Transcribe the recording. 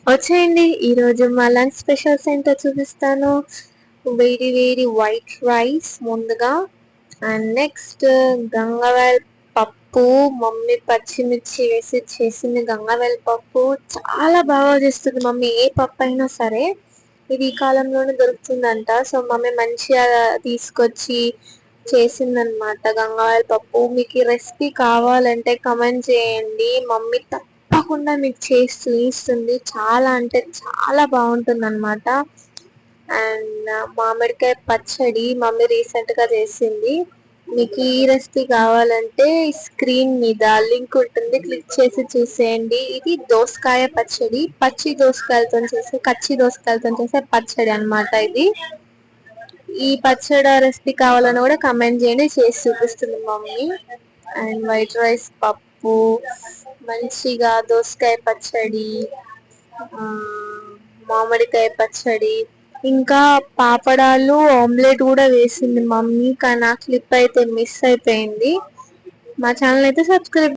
వచ్చేయండి, ఈరోజు మా లంచ్ స్పెషల్స్ ఏంటో చూపిస్తాను. వేడి వేడి వైట్ రైస్ ముందుగా, అండ్ నెక్స్ట్ గంగవాల్ పప్పు. మమ్మీ పచ్చిమిర్చి వేసి చేసింది గంగవాల్ పప్పు. చాలా బాగా చేస్తుంది మమ్మీ, ఏ పప్పు అయినా సరే. ఇది ఈ కాలంలోనే దొరుకుతుందంట, సో మమ్మీ మంచిగా తీసుకొచ్చి చేసిందనమాట గంగవాల్ పప్పు. మీకు ఈ రెసిపీ కావాలంటే కమెంట్ చేయండి, మమ్మీ తప్పకుండా మీకు చేసి చూపిస్తుంది. చాలా అంటే చాలా బాగుంటుంది అనమాట. అండ్ మామిడికాయ పచ్చడి మమ్మీ రీసెంట్ గా చేసింది. మీకు ఈ రెసిపీ కావాలంటే స్క్రీన్ మీద లింక్ ఉంటుంది, క్లిక్ చేసి చూసేయండి. ఇది దోసకాయ పచ్చడి, పచ్చి దోసకాయలతో చేసే పచ్చడి అన్నమాట ఇది. ఈ పచ్చడి రెసిపీ కావాలని కూడా కమెంట్ చేయండి, చేసి చూపిస్తుంది మమ్మీ. అండ్ వైట్ రైస్, పప్పు, మంచిగా దోసకాయ పచ్చడి, మామిడికాయ పచ్చడి, ఇంకా పాపడాలు, ఆమ్లెట్ కూడా వేసింది మమ్మీ. కానీ ఆ క్లిప్ అయితే మిస్ అయిపోయింది. మా ఛానల్ అయితే సబ్స్క్రైబ్